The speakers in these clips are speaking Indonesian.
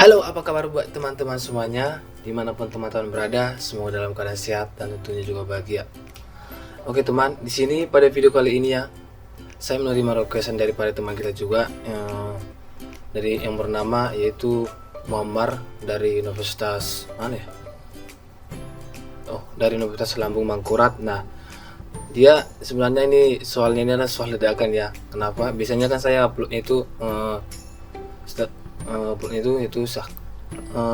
Halo, apa kabar buat teman-teman semuanya? Dimanapun teman-teman berada, semoga dalam keadaan sehat dan tentunya juga bahagia. Oke teman, di sini pada video kali ini ya, saya menerima requestan daripada teman kita juga dari yang bernama yaitu Muammar dari Universitas mana ya? Dari Universitas Lambung Mangkurat. Nah, dia sebenarnya ini soalnya ini adalah soal ledakan ya. Kenapa? Biasanya kan saya uploadnya itu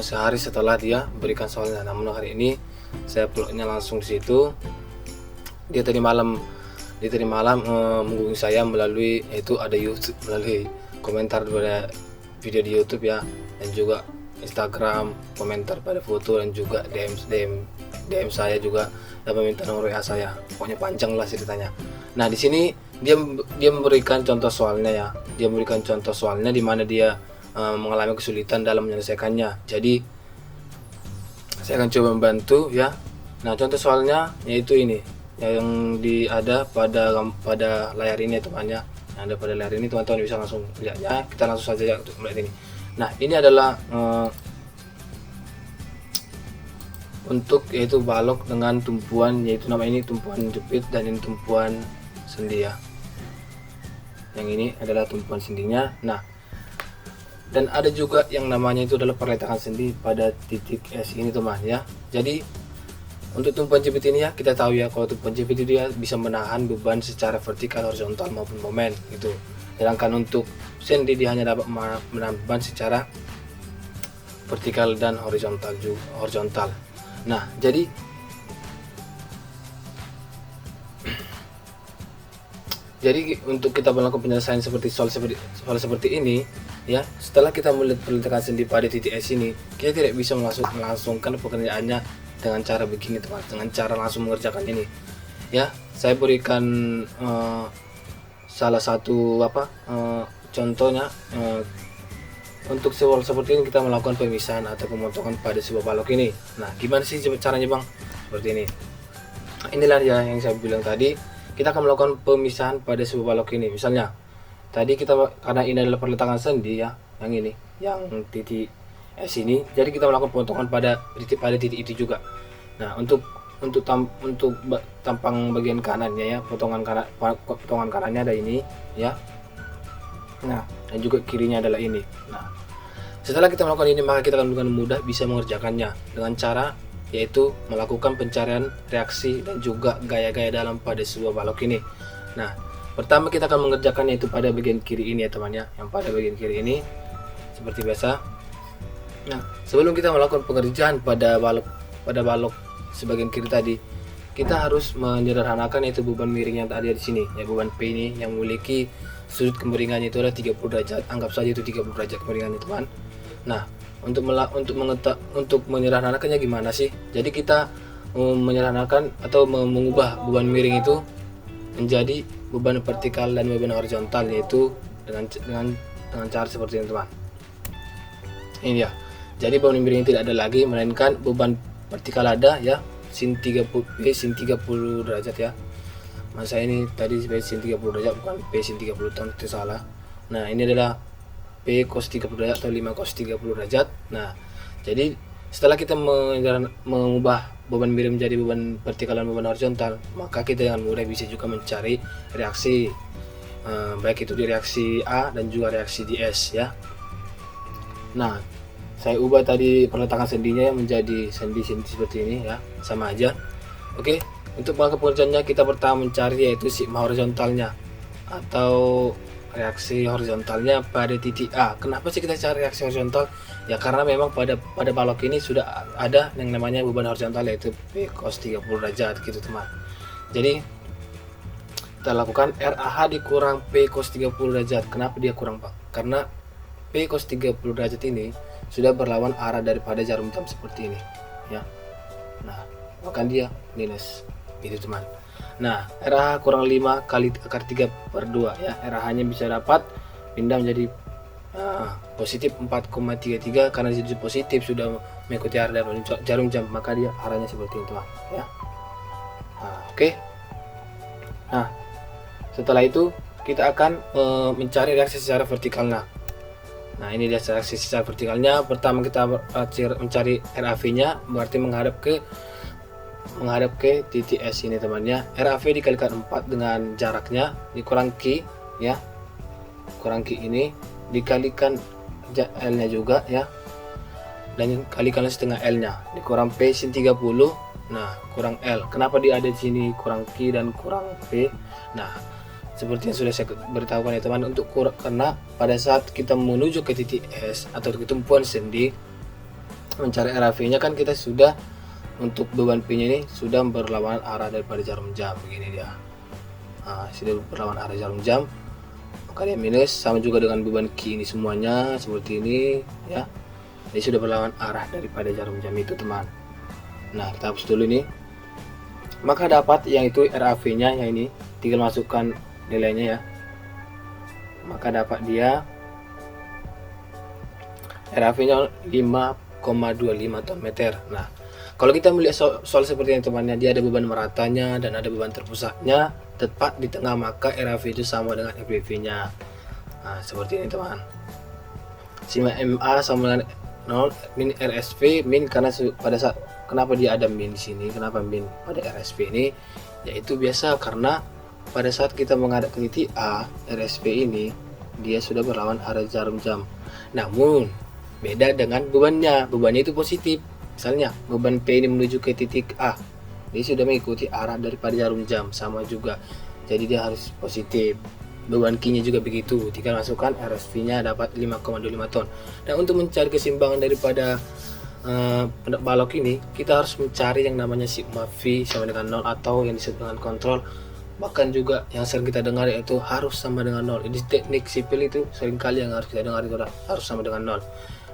sehari setelah dia berikan soalnya. Namun hari ini saya uploadnya langsung di situ. Dia tadi malam menghubungi saya melalui ada YouTube, melalui komentar pada video di YouTube ya, dan juga Instagram, komentar pada foto, dan juga DM saya juga, dan meminta nomor WA saya. Pokoknya panjang lah ceritanya. Nah, di sini dia memberikan contoh soalnya ya. Dia memberikan contoh soalnya di mana dia mengalami kesulitan dalam menyelesaikannya. Jadi saya akan coba membantu ya. Nah, contoh soalnya yaitu ini yang ada pada layar ini ya teman ya. Yang ada pada layar ini teman-teman bisa langsung lihatnya. Kita langsung saja untuk melihat ini. Nah, ini adalah untuk yaitu balok dengan tumpuan, yaitu nama ini tumpuan jepit dan ini tumpuan sendi ya. Yang ini adalah tumpuan sendinya. Nah, dan ada juga yang namanya itu adalah perletakan sendi pada titik S ini teman ya. Jadi untuk tumpuan jepit ini ya, kita tahu ya kalau tumpuan jepit itu dia bisa menahan beban secara vertikal, horizontal maupun momen gitu. Sedangkan untuk sendi dia hanya dapat menahan beban secara vertikal dan horizontal. Nah, jadi untuk kita melakukan penyelesaian soal seperti ini ya, setelah kita melihat perletakan sendi pada titik S ini, kita tidak bisa melangsungkan pekerjaannya dengan cara begini teman, dengan cara langsung mengerjakan ini ya. Saya berikan salah satu contohnya. Untuk soal seperti ini kita melakukan pemisahan atau pemotongan pada sebuah balok ini. Nah, gimana sih caranya bang? Seperti ini. Nah, inilah ya yang saya bilang tadi, kita akan melakukan pemisahan pada sebuah balok ini. Misalnya tadi karena ini adalah perletakan sendi ya, yang ini, yang titik S ini, jadi kita melakukan pemotongan pada titik itu juga. Nah, untuk tampang bagian kanannya ya, potongan kanannya ada ini ya. Nah, dan juga kirinya adalah ini. Nah, setelah kita melakukan ini, maka kita akan dengan mudah bisa mengerjakannya dengan cara yaitu melakukan pencarian reaksi dan juga gaya-gaya dalam pada sebuah balok ini. Nah, pertama kita akan mengerjakan yaitu pada bagian kiri ini ya teman ya, yang pada bagian kiri ini seperti biasa. Nah, sebelum kita melakukan pengerjaan pada balok sebagian kiri tadi, kita harus menyederhanakan yaitu beban miring yang ada di sini ya, beban P ini yang memiliki sudut kemiringannya itu adalah 30 derajat. Anggap saja itu 30 derajat kemiringannya teman. Nah, untuk menyederhanakannya gimana sih? Jadi kita menyederhanakan atau mengubah beban miring itu menjadi beban vertikal dan beban horizontal, yaitu dengan cara seperti ini teman. Ini dia. Jadi beban miring tidak ada lagi, melainkan beban vertikal ada ya, sin 30 derajat ya. Masa ini tadi P sin 30 derajat, bukan P sin 30 tahun, itu salah. Nah, ini adalah P cos 30 derajat atau 5 cos 30 derajat. Nah, jadi setelah kita mengubah beban miring menjadi beban vertikal dan beban horizontal, maka kita dengan mudah bisa juga mencari reaksi, baik itu di reaksi A dan juga reaksi di S ya. Nah, saya ubah tadi perletakan sendinya menjadi sendi seperti ini ya, sama aja. Oke, untuk melakukan pengerjaannya kita pertama mencari yaitu sigma horizontalnya atau reaksi horizontalnya pada titik A. Kenapa sih kita cari reaksi horizontal? Ya karena memang pada balok ini sudah ada yang namanya beban horizontal yaitu P cos 30 derajat gitu teman. Jadi kita lakukan RAH dikurang P cos 30 derajat. Kenapa dia kurang Pak? Karena P cos 30 derajat ini sudah berlawan arah daripada jarum jam seperti ini ya. Nah, maka dia minus itu teman. Nah, RAH kurang 5 kali akar 3/2 ya. RAH nya bisa dapat pindah menjadi positif 4,33 karena jadi positif sudah mengikuti arah dari jarum jam, maka dia arahnya seperti itu ya. Nah, oke. Nah, setelah itu kita akan mencari reaksi secara vertikal. Nah, ini dia reaksi secara vertikalnya. Pertama kita mencari RAV-nya, berarti menghadap ke titik S ini temannya. RAV dikalikan 4 dengan jaraknya dikurang Q ya. Kurang Q ini dikalikan L-nya juga ya. Dan kalikan setengah L-nya dikurang P sin 30. Nah, kurang L. Kenapa dia ada di sini kurang Q dan kurang P? Nah, seperti yang sudah saya beritahukan ya teman, untuk karena pada saat kita menuju ke titik S atau ke tumpuan sendi mencari RAV-nya kan kita sudah untuk beban P-nya ini sudah berlawanan arah daripada jarum jam, begini dia. Nah, sudah berlawanan arah jarum jam, maka dia minus, sama juga dengan beban Q ini semuanya seperti ini ya. Ini sudah berlawanan arah daripada jarum jam itu teman. Nah, kita hapus dulu ini. Maka dapat yang itu RAV-nya yang ini, tinggal masukkan nilainya ya. Maka dapat dia RAV-nya 5,25 ton meter. Nah, kalau kita melihat soal seperti ini temannya, dia ada beban meratanya dan ada beban terpusatnya tepat di tengah, maka RAV itu sama dengan FPV-nya. Nah, seperti ini teman. Sima MA sama dengan 0 min RSV, min karena pada saat kenapa dia ada min di sini, kenapa min pada RSV ini, yaitu biasa karena pada saat kita menghadap ke titik A, RSV ini dia sudah berlawan arah jarum jam. Namun beda dengan bebannya itu positif. Misalnya beban P ini menuju ke titik A, dia sudah mengikuti arah daripada jarum jam, sama juga, jadi dia harus positif. Beban Q-nya juga begitu, tinggal masukkan RSV-nya dapat 5,25 ton. Dan untuk mencari keseimbangan daripada balok ini, kita harus mencari yang namanya sigma V sama dengan 0 atau yang disebut dengan kontrol. Bahkan juga yang sering kita dengar yaitu harus sama dengan 0. Di teknik sipil itu seringkali yang harus kita dengar itu harus sama dengan 0.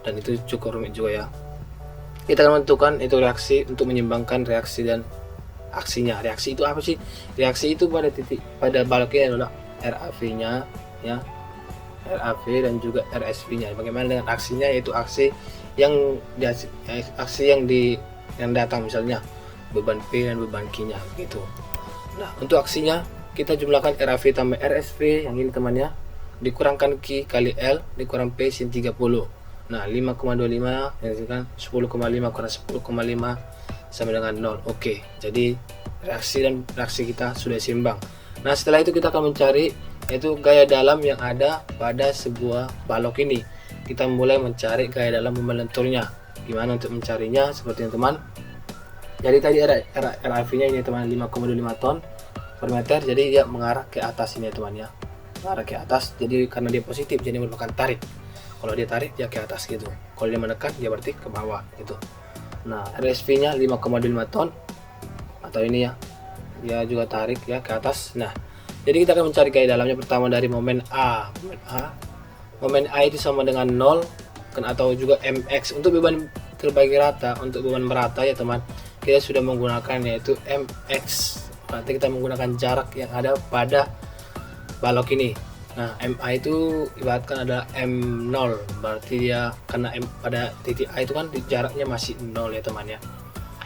Dan itu cukup rumit juga ya. Kita akan menentukan itu reaksi untuk menyeimbangkan reaksi dan aksinya. Reaksi itu apa sih? Reaksi itu pada baloknya adalah RAV-nya ya. RAV dan juga RSV-nya. Bagaimana dengan aksinya, yaitu aksi yang datang, misalnya beban P dan beban Q-nya begitu. Nah, untuk aksinya kita jumlahkan RAV tambah RSV yang ini temannya, dikurangkan Q kali L dikurang P sin 30. Nah, 5,25 yang kan 10,5 kurang 10,5 sama dengan 0. Oke, jadi reaksi kita sudah seimbang. Nah, setelah itu kita akan mencari yaitu gaya dalam yang ada pada sebuah balok ini. Kita mulai mencari gaya dalam melenturnya. Gimana untuk mencarinya? Seperti yang teman. Jadi tadi RAV-nya ini teman 5,25 ton per meter, jadi dia mengarah ke atas ini teman ya. Mengarah ke atas, jadi karena dia positif jadi merupakan tarik. Kalau dia tarik dia ke atas gitu. Kalau dia menekan dia berarti ke bawah gitu. Nah, RSV-nya 5,25 ton atau ini ya. Dia juga tarik ya ke atas. Nah, jadi kita akan mencari gaya dalamnya pertama dari momen A. Momen A itu sama dengan 0 kan, atau juga MX. Untuk beban terbagi rata, untuk beban merata ya teman, kita sudah menggunakan yaitu MX. Berarti kita menggunakan jarak yang ada pada balok ini. Nah, MA itu ibaratkan adalah M0, berarti dia karena pada titik A itu kan jaraknya masih 0 ya teman ya.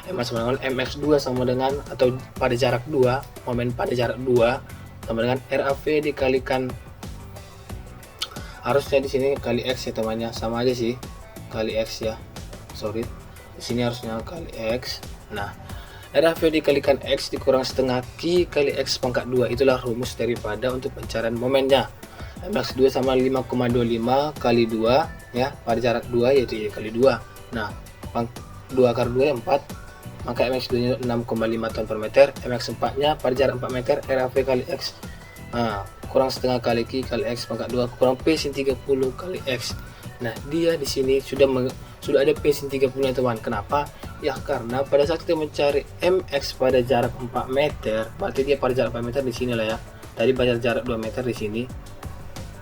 MX2 sama dengan atau pada jarak 2, momen pada jarak 2 sama dengan RAV dikalikan, harusnya di sini kali X ya temannya, sama aja sih, kali X ya. Sorry. Di sini harusnya kali X. Nah, RAV dikalikan X dikurang setengah Q kali X pangkat 2. Itulah rumus daripada untuk pencarian momennya. MX2 sama 5,25 kali 2 ya, pada jarak 2 yaitu ya kali 2. Nah, 2 kali 2 4, maka MX2 nya 6,5 ton per meter. MX4 nya pada jarak 4 meter, RAV kali X. Nah, kurang setengah kali Q kali X pangkat 2 kurang P sin 30 kali X. Nah, dia di sini sudah ada P sin 30 nya teman. Kenapa? Ya karena pada saat kita mencari MX pada jarak 4 meter, berarti dia pada jarak 4 meter di sini lah ya. Tadi pada jarak 2 meter di sini.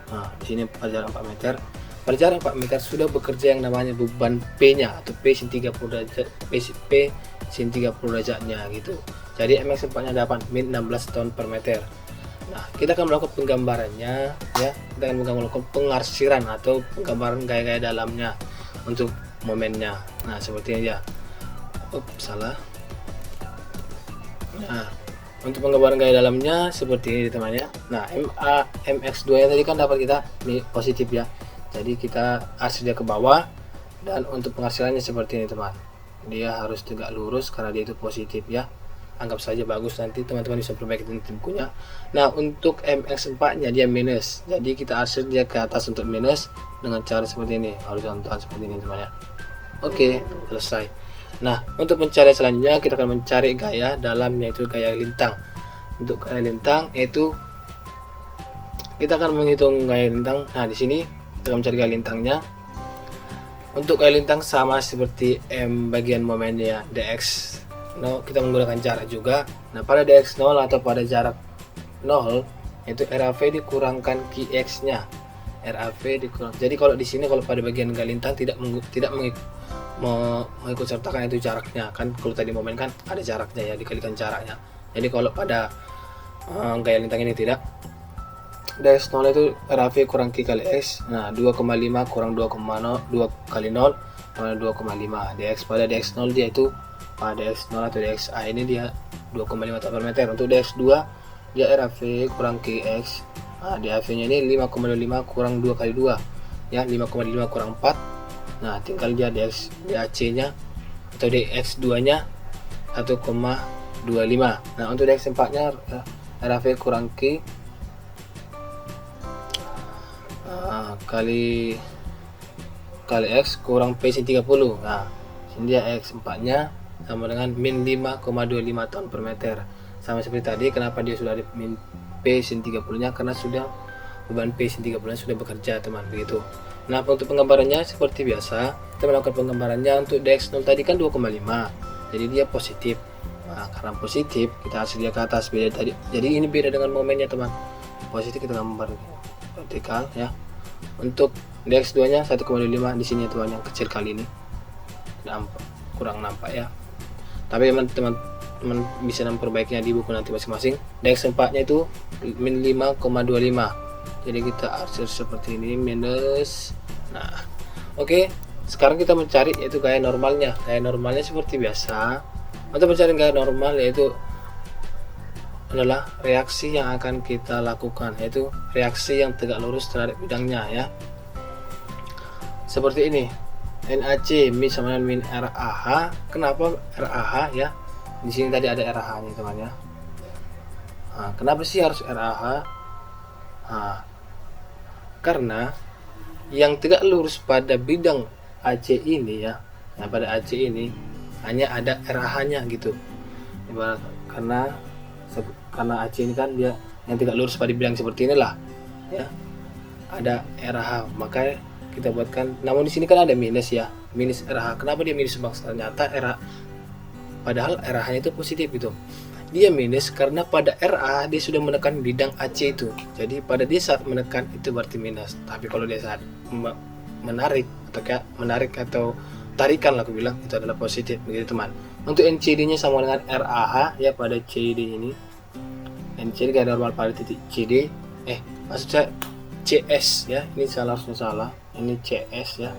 Nah, di sini pada jarak 4 meter. Pada jarak 4 meter sudah bekerja yang namanya beban P-nya atau P sin 30 derajat, P sin 30 derajatnya gitu. Jadi MX4-nya dapat min 16 ton per meter. Nah, kita akan melakukan penggambarannya ya. Kita akan melakukan pengarsiran atau penggambaran gaya-gaya dalamnya untuk momennya. Nah, seperti ini ya. Salah. Nah, untuk penggambaran gaya dalamnya seperti ini teman ya. Nah, MX2 yang tadi kan dapat kita ini positif ya. Jadi kita arsir dia ke bawah, dan untuk pengarsirannya seperti ini teman. Dia harus tegak lurus karena dia itu positif ya. Anggap saja bagus, nanti teman-teman bisa perbaiki nanti bukunya. Nah, untuk MX4 nya dia minus, jadi kita arsir dia ke atas untuk minus dengan cara seperti ini, horizontal seperti ini teman ya. Oke, selesai. Nah, untuk mencari selanjutnya kita akan mencari gaya dalam, yaitu gaya lintang. Untuk gaya lintang yaitu kita akan menghitung gaya lintang. Nah, di sini kita akan mencari gaya lintangnya. Untuk gaya lintang sama seperti bagian momennya dx. Kita menggunakan jarak juga. Nah, pada dx 0 atau pada jarak 0 itu RAV dikurangkan QX nya. RAV dikurang. Jadi kalau di sini, kalau pada bagian gaya lintang tidak mengikut sertakan itu jaraknya kan. Kalau tadi momen kan ada jaraknya ya, dikalikan jaraknya. Jadi kalau pada gaya lintang ini tidak. dx 0 itu RAV kurang Q kali X. Nah, 2,5 kurang 2,0 2 kali 0 sama 2,5 dx. Pada dx 0 dia itu pada dx 0 atau dx A ini dia 2,5 Nm per meter. Untuk dx 2 dia RAV kurang QX. Nah, DAV nya ini 5,25 kurang 2 kali 2 ya, 5,5 kurang 4. Nah, tinggal dia DAC nya atau dx 2 nya 1,25. Nah, untuk dx 4 nya RAV kurang Q kali X kurang P sin 30. Nah, sini dia X 4 nya sama dengan min 5,25 ton per meter. Sama seperti tadi, kenapa dia sudah ada min P sin 30 nya, karena sudah beban P sin 30 nya sudah bekerja teman, begitu. Nah, untuk penggambarannya seperti biasa, kita melakukan penggambarannya. Untuk dx0 tadi kan 2,5, jadi dia positif. Nah, karena positif kita hasil dia ke atas, beda tadi. Jadi ini beda dengan momennya teman. Positif kita gambar vertikal ya. Untuk dx2 nya 1,25 di sini teman, yang kecil kali ini kurang nampak ya, tapi teman-teman bisa memperbaikinya di buku nanti masing-masing. dx4 nya itu min 5,25, jadi kita arsir seperti ini minus. Nah, oke, sekarang kita mencari yaitu gaya normalnya. Gaya normalnya seperti biasa. Untuk mencari gaya normal yaitu adalah reaksi yang akan kita lakukan, yaitu reaksi yang tegak lurus terhadap bidangnya ya. Seperti ini, NAC min sama dengan min RAH. Kenapa RAH ya? Di sini tadi ada RAH nya teman ya. Nah, kenapa sih harus RAH? Nah, karena yang tegak lurus pada bidang AC ini ya, nah pada AC ini hanya ada RAH nya gitu. Ibarat karena AC ini kan dia yang tegak lurus pada bidang seperti inilah ya, ada RAH, maka kita buatkan. Namun di sini kan ada minus ya, minus RH. Kenapa dia minus bang? Ternyata RH, padahal RH nya itu positif gitu. Dia minus karena pada RA dia sudah menekan bidang AC itu. Jadi pada dia saat menekan itu berarti minus. Tapi kalau dia saat menarik atau tarikan lah aku bilang, itu adalah positif begitu teman. Untuk NCD nya sama dengan RAH ya, pada CD ini. NCD gaya normal pada titik CD. Maksud saya CS ya, ini harusnya salah. Ini CS ya,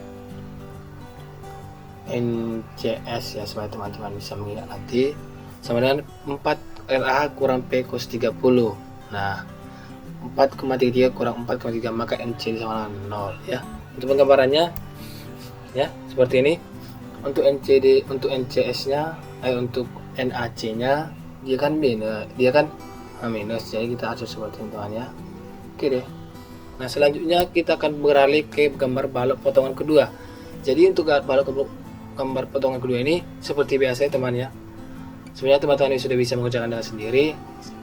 NCS ya, supaya teman-teman bisa mengingat nanti. Sama dengan 4 RAH kurang P cos 30. Nah, 4,33 kurang 4,3, maka NCD sama dengan 0 ya. Untuk penggambarannya ya seperti ini. Untuk NCD, untuk NCS nya untuk NAC nya dia kan minus, jadi kita atur seperti ini teman ya. Oke deh. Nah, selanjutnya kita akan beralih ke gambar balok potongan kedua. Jadi untuk gambar potongan kedua ini seperti biasa ya teman ya. Sebenarnya teman-teman ini sudah bisa mengerjakan dengan sendiri.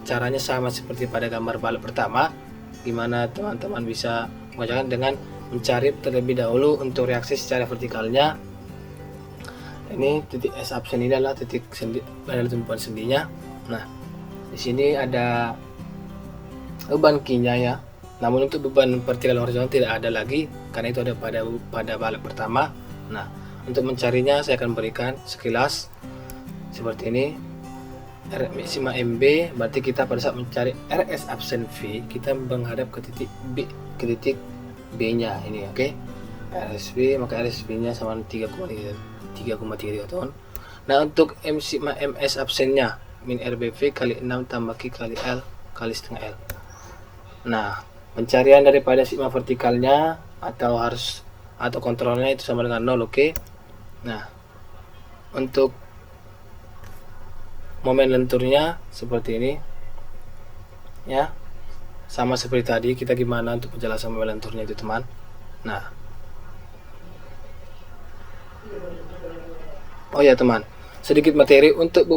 Caranya sama seperti pada gambar balok pertama. Gimana teman-teman bisa mengerjakan dengan mencari terlebih dahulu untuk reaksi secara vertikalnya. Ini titik S absen ini adalah titik sendi, adalah tumpuan sendinya. Nah, di sini ada beban Q-nya ya. Namun untuk beban vertikal horizontal tidak ada lagi karena itu ada pada balok pertama. Nah, untuk mencarinya saya akan berikan sekilas seperti ini. R maksima MB berarti kita pada saat mencari RS absen V kita menghadap ke titik B nya ini, oke. RSV, maka RSV nya sama 3,33 ton. Nah, untuk maksima MS absennya min RBV kali 6 tambah Q kali L kali setengah L. Nah, pencarian daripada sigma vertikalnya atau kontrolnya itu sama dengan 0. Oke. Nah, untuk momen lenturnya seperti ini ya, sama seperti tadi. Kita gimana untuk penjelasan momen lenturnya itu teman. Nah, oh ya teman, sedikit materi untuk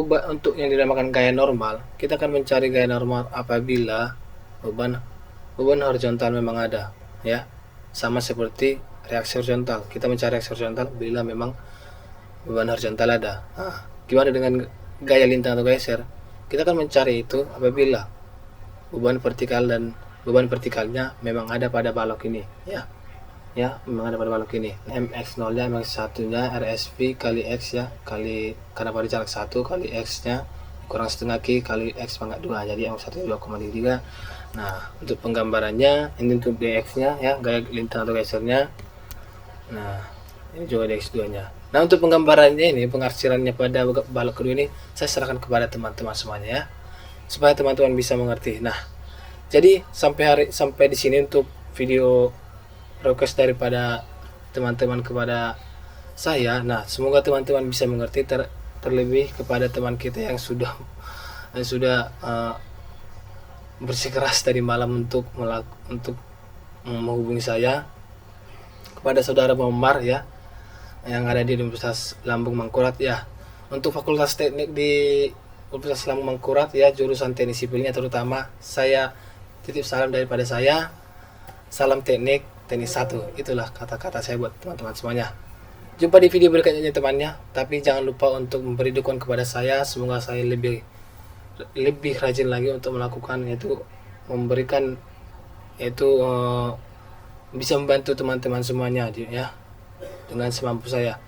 yang dinamakan gaya normal. Kita akan mencari gaya normal apabila beban horizontal memang ada ya, sama seperti reaksi horizontal. Kita mencari reaksi horizontal bila memang beban horizontal ada. Nah, gimana dengan gaya lintang atau geser? Kita akan mencari itu apabila beban vertikal dan beban vertikalnya memang ada pada balok ini ya, memang ada pada balok ini. MX0 nya, MX1 nya, RSV kali X ya, kali karena pada jarak 1 kali X nya kurang setengah Q kali X pangkat 2, jadi MX1 2,3. Nah, untuk penggambarannya ini untuk DX nya ya, gaya lintang atau gesernya. Nah, ini juga DX2 nya. Nah, untuk penggambarannya ini, pengarsirannya pada balok kedua ini saya serahkan kepada teman-teman semuanya ya, supaya teman-teman bisa mengerti. Nah, jadi sampai di sini untuk video request daripada teman-teman kepada saya. Nah, semoga teman-teman bisa mengerti, terlebih kepada teman kita yang sudah bersikeras tadi malam untuk menghubungi saya, kepada saudara Bomar ya, yang ada di Universitas Lambung Mangkurat ya. Untuk Fakultas Teknik di Universitas Lambung Mangkurat ya, jurusan teknik sipilnya terutama, saya titip salam daripada saya. Salam teknik 1. Itulah kata-kata saya buat teman-teman semuanya. Jumpa di video berikutnya temannya. Tapi jangan lupa untuk memberi dukungan kepada saya. Semoga saya lebih rajin lagi untuk melakukan, yaitu memberikan, yaitu bisa membantu teman-teman semuanya ya, dengan semampu saya.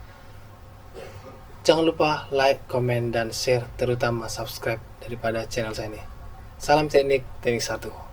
Jangan lupa like, comment, dan share, terutama subscribe daripada channel saya ini. Salam teknik 1.